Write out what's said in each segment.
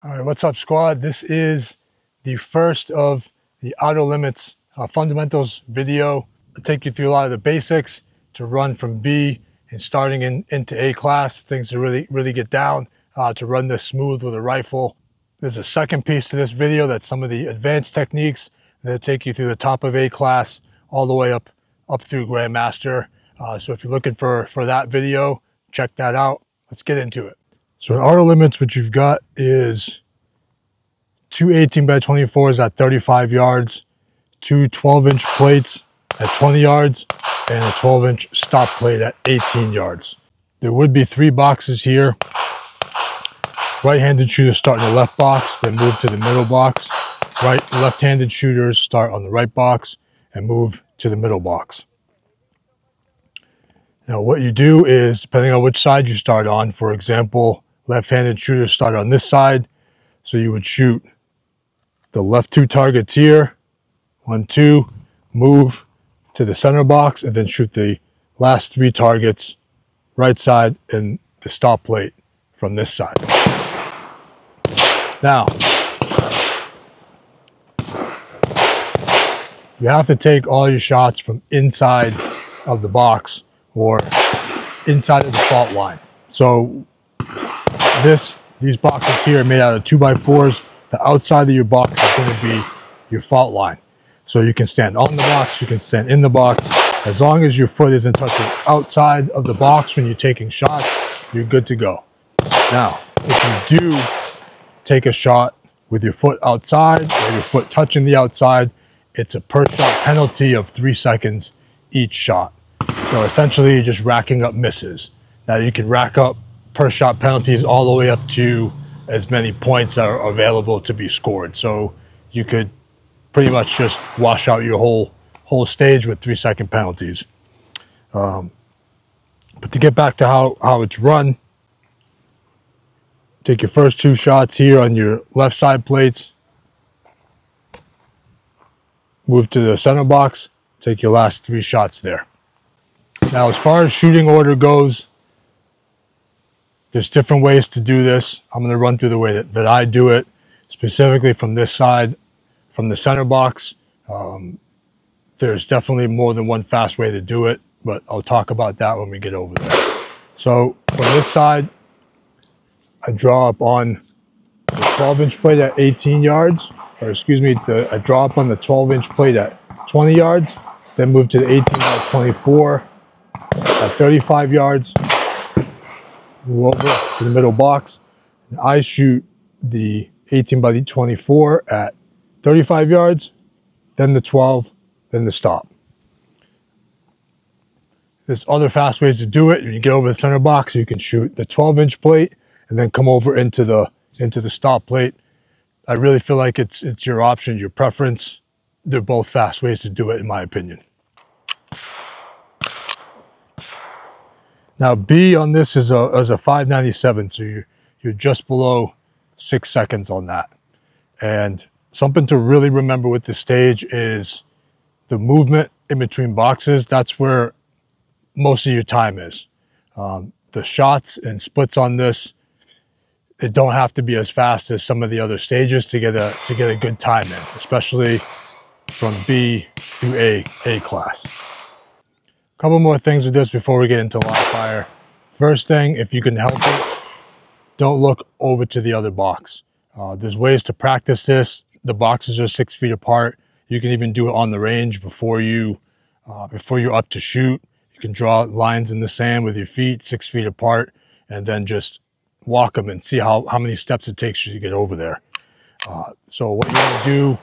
All right, what's up, squad? This is the first of the Outer Limits fundamentals video. I'll take you through a lot of the basics to run from B and starting into A class, things to really get down to run this smooth with a rifle. There's a second piece to this video that's some of the advanced techniques that take you through the top of A class all the way up through Grandmaster. So if you're looking for that video, check that out. Let's get into it. So in Outer Limits, what you've got is two 18x24s at 35 yards, two 12-inch plates at 20 yards, and a 12-inch stop plate at 18 yards. There would be three boxes here. Right-handed shooters start in the left box, then move to the middle box. Left-handed shooters start on the right box and move to the middle box. Now what you do is, depending on which side you start on, for example, left-handed shooters start on this side, so you would shoot the left two targets here, 1, 2, move to the center box, and then shoot the last three targets right side and the stop plate from this side. Now, you have to take all your shots from inside of the box or inside of the fault line. So these boxes here are made out of 2x4s. The outside of your box is going to be your fault line. So you can stand on the box, you can stand in the box. As long as your foot isn't touching outside of the box when you're taking shots, you're good to go. Now, if you do take a shot with your foot outside or your foot touching the outside, it's a per shot penalty of 3 seconds each shot. So essentially, you're just racking up misses. Now you can rack up per shot penalties all the way up to as many points are available to be scored. So you could pretty much just wash out your whole stage with 3 second penalties. But to get back to how it's run, take your first two shots here on your left side plates, move to the center box, take your last 3 shots there. Now, as far as shooting order goes, there's different ways to do this. I'm going to run through the way that I do it, specifically from this side, from the center box. There's definitely more than one fast way to do it, but I'll talk about that when we get over there. So from this side, I draw up on the 12-inch plate at 18 yards, or excuse me, I draw up on the 12-inch plate at 20 yards, then move to the 18x24 at 35 yards, move over to the middle box, and I shoot the 18x24 at 35 yards, then the 12, then the stop. There's other fast ways to do it. When you get over the center box, you can shoot the 12-inch plate and then come over into the stop plate. I really feel like it's your option, your preference. They're both fast ways to do it, in my opinion. Now B on this is a 597, so you're just below 6 seconds on that. And something to really remember with this stage is the movement in between boxes. That's where most of your time is. The shots and splits on this, it don't have to be as fast as some of the other stages to get a good time in, especially from B through A class. A couple more things with this before we get into live fire. First thing, if you can help it, don't look over to the other box. There's ways to practice this. The boxes are 6 feet apart. You can even do it on the range before you're up to shoot. You can draw lines in the sand with your feet 6 feet apart, and then just walk them and see how many steps it takes you to get over there. So what you want to do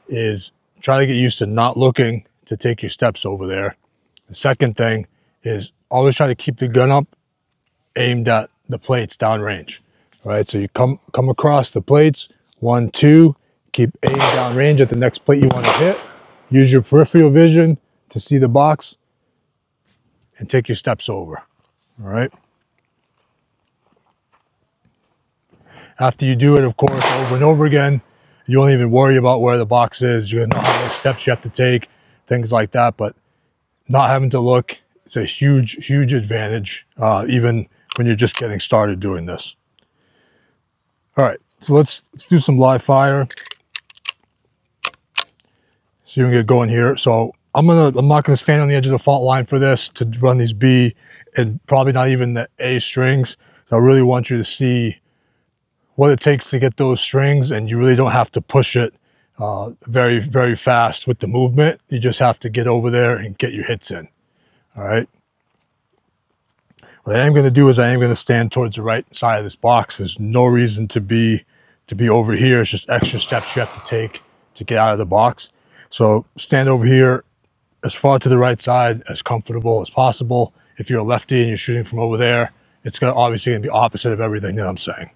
is try to get used to not looking to take your steps over there. The second thing is always try to keep the gun up, aimed at the plates downrange. All right, so you come across the plates, 1, 2, keep aiming downrange at the next plate you want to hit. Use your peripheral vision to see the box and take your steps over. All right. After you do it, of course, over and over again, you won't even worry about where the box is. You're gonna know how many steps you have to take, things like that. But not having to look, it's a huge advantage, even when you're just getting started doing this. All right, So let's do some live fire. So you can get going here. So I'm not gonna stand on the edge of the fault line for this to run these B and probably not even the A strings. So I really want you to see what it takes to get those strings, and you really don't have to push it very, very fast with the movement. You just have to get over there and get your hits in. All right. What I am going to do is I am going to stand towards the right side of this box. There's no reason to be over here. It's just extra steps you have to take to get out of the box. So stand over here as far to the right side, as comfortable as possible. If you're a lefty and you're shooting from over there, it's obviously going to be opposite of everything that I'm saying.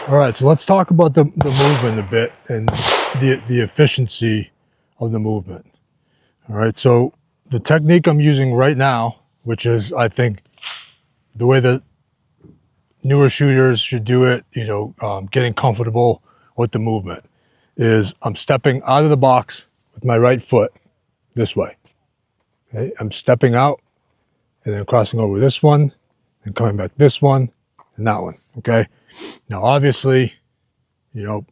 All right, so let's talk about the movement a bit and the efficiency of the movement. All right, so the technique I'm using right now, which is, I think, the way that newer shooters should do it, you know, getting comfortable with the movement, is I'm stepping out of the box with my right foot this way. Okay? I'm stepping out and then crossing over this one and coming back this one and that one, okay? Now, obviously, you know,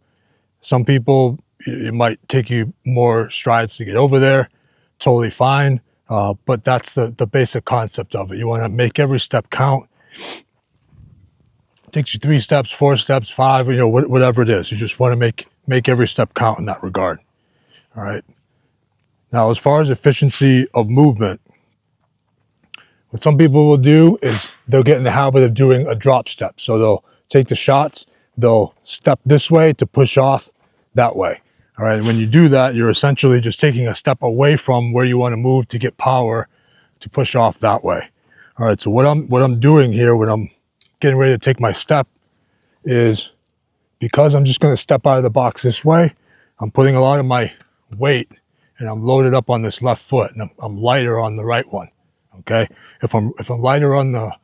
some people, it might take you more strides to get over there. Totally fine. But that's the basic concept of it. You want to make every step count. It takes you 3 steps, 4 steps, 5, you know, whatever it is. You just want to make every step count in that regard. All right. Now, as far as efficiency of movement, what some people will do is they'll get in the habit of doing a drop step. So they'll take the shots, they'll step this way to push off that way. All right, when you do that, you're essentially just taking a step away from where you want to move to get power to push off that way. All right, so what I'm doing here when I'm getting ready to take my step is, because I'm just going to step out of the box this way, I'm putting a lot of my weight and I'm loaded up on this left foot, and I'm lighter on the right one. Okay, if I'm lighter on the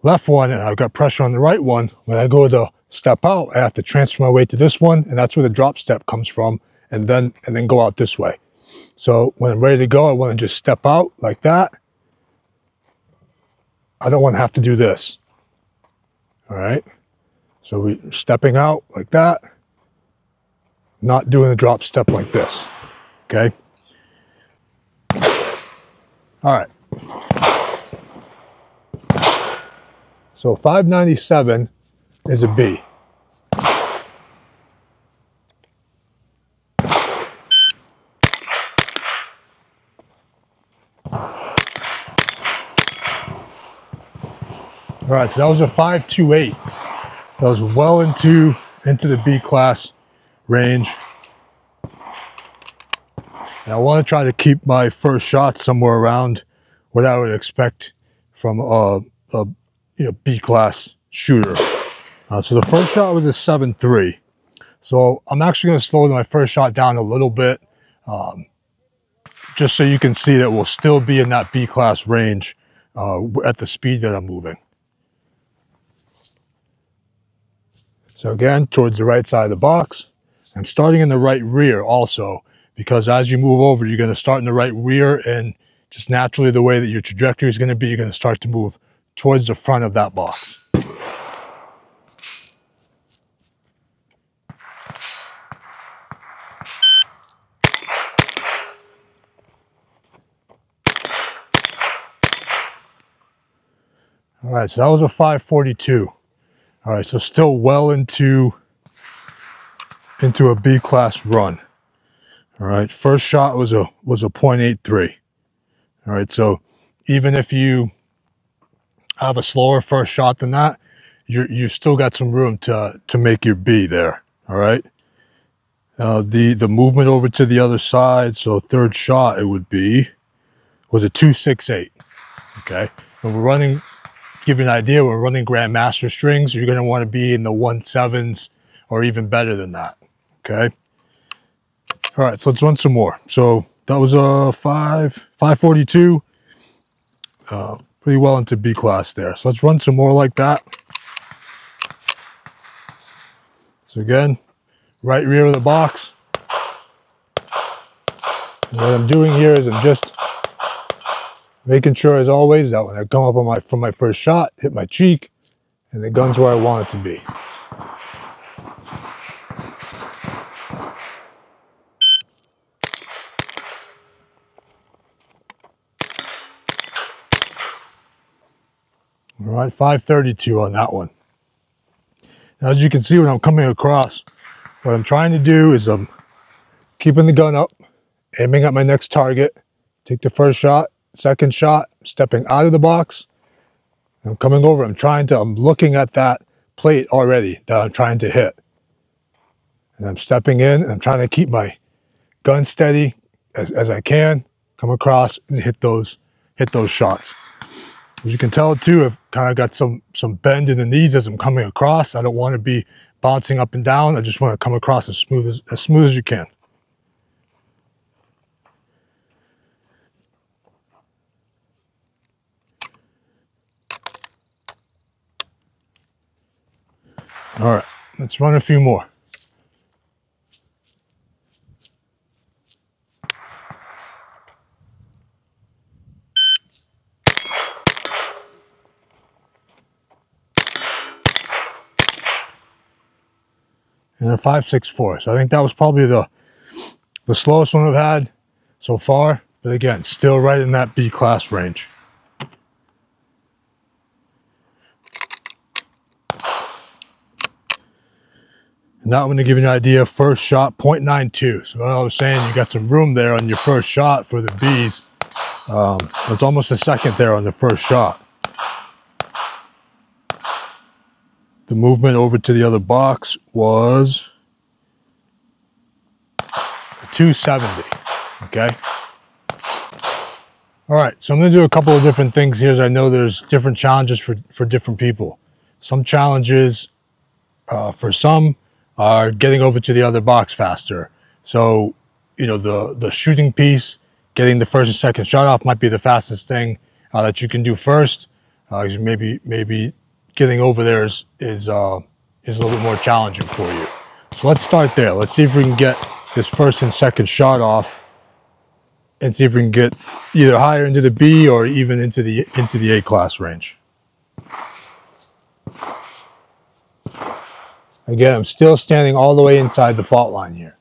left one and I've got pressure on the right one, when I go to step out, I have to transfer my weight to this one, and that's where the drop step comes from, and then go out this way. So when I'm ready to go, I want to just step out like that. I don't want to have to do this. All right, so we're stepping out like that, not doing the drop step like this. Okay. All right. So 597 is a B. All right, so that was a 528. That was well into the B class range. And I want to try to keep my first shot somewhere around what I would expect from a B class shooter. So the first shot was a 7.3. So I'm actually going to slow my first shot down a little bit, just so you can see that we'll still be in that B class range at the speed that I'm moving. So again, towards the right side of the box. I'm starting in the right rear also, because as you move over, you're going to start in the right rear, and just naturally the way that your trajectory is going to be, you're going to start to move towards the front of that box. All right, so that was a 542. All right, so still well into a B class run. All right, first shot was a 0.83. All right, so even if you have a slower first shot than that, you still got some room to make your B there. All right. The movement over to the other side, so third shot was a 268. Okay, when we're running, to give you an idea, when we're running Grandmaster strings, you're going to want to be in the 1.7s or even better than that. Okay. All right, so let's run some more. So that was a 542. Pretty well into B class there. So let's run some more like that. So again, right rear of the box. And what I'm doing here is I'm just making sure, as always, that when I come up from my first shot, hit my cheek, and the gun's where I want it to be. All right, 532 on that one. Now, as you can see when I'm coming across, what I'm trying to do is I'm keeping the gun up, aiming at my next target, take the first shot, second shot, stepping out of the box. I'm coming over, I'm looking at that plate already that I'm trying to hit. And I'm stepping in, and I'm trying to keep my gun steady as I can, come across and hit those shots. As you can tell too, I've kind of got some bend in the knees as I'm coming across. I don't want to be bouncing up and down. I just want to come across as smooth as you can. All right, let's run a few more. And a 5.64. So I think that was probably the slowest one I've had so far. But again, still right in that B class range. And that one, to give you an idea, first shot 0.92. So I was saying, you got some room there on your first shot for the Bs. It's almost a second there on the first shot. The movement over to the other box was 270. Okay. All right, so I'm going to do a couple of different things here, as I know there's different challenges for different people. Some challenges for some are getting over to the other box faster. So, you know, the shooting piece, getting the first and second shot off might be the fastest thing that you can do first. Maybe getting over there is a little bit more challenging for you. So let's start there. Let's see if we can get this first and second shot off, and see if we can get either higher into the B or even into the A class range. Again, I'm still standing all the way inside the fault line here.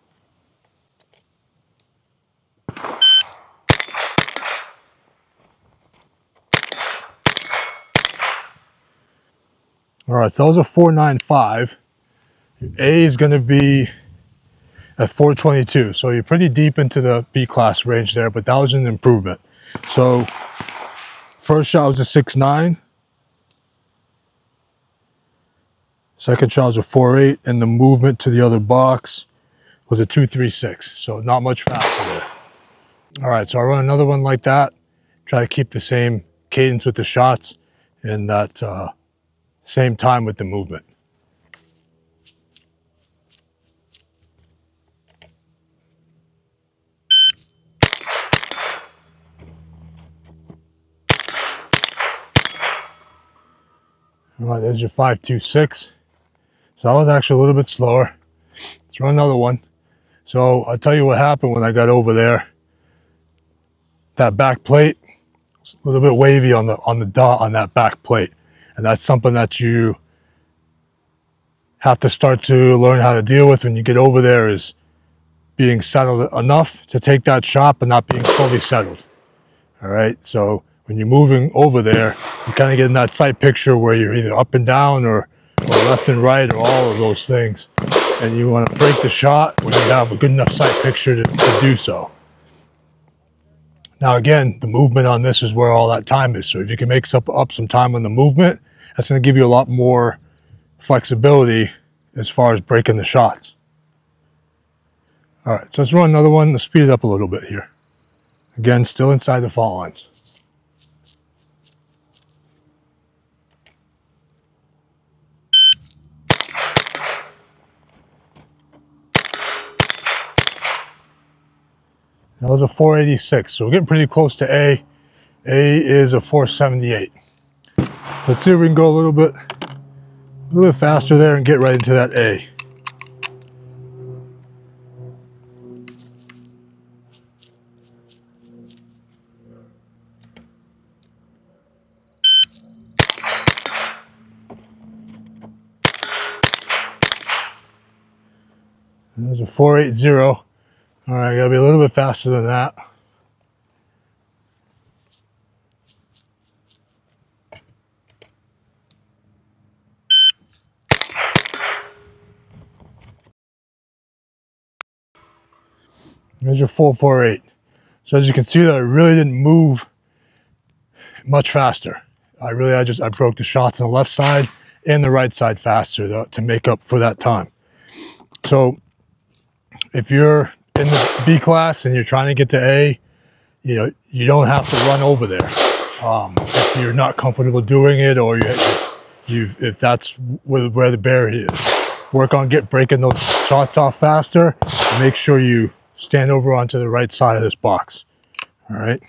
All right, so that was a 495. A is going to be at 422. So you're pretty deep into the B class range there, but that was an improvement. So first shot was a 6.9. Second shot was a 4.8, and the movement to the other box was a 2.36. So not much faster there. All right, so I run another one like that. Try to keep the same cadence with the shots and that same time with the movement. All right, there's your 5.26. So that was actually a little bit slower. Let's run another one. So I'll tell you what happened when I got over there. That back plate was a little bit wavy on the dot on that back plate. And that's something that you have to start to learn how to deal with when you get over there, is being settled enough to take that shot, but not being fully settled. All right, so when you're moving over there, you kind of get in that sight picture where you're either up and down or left and right, or all of those things. And you want to break the shot when you have a good enough sight picture to do so. Now again, the movement on this is where all that time is. So if you can make up some time on the movement, that's going to give you a lot more flexibility as far as breaking the shots. All right, so let's run another one. Let's speed it up a little bit here. Again, still inside the fault lines. That was a 486, so we're getting pretty close to A. A is a 478. So let's see if we can go a little bit faster there and get right into that A. There's a 480. All right, gotta be a little bit faster than that. There's your 448. So as you can see, that I really didn't move much faster. I broke the shots on the left side and the right side faster to make up for that time. So if you're in the B class and you're trying to get to A, you know, you don't have to run over there. If you're not comfortable doing it, or if that's where the barrier is, work on breaking those shots off faster. And make sure you stand over onto the right side of this box. All right.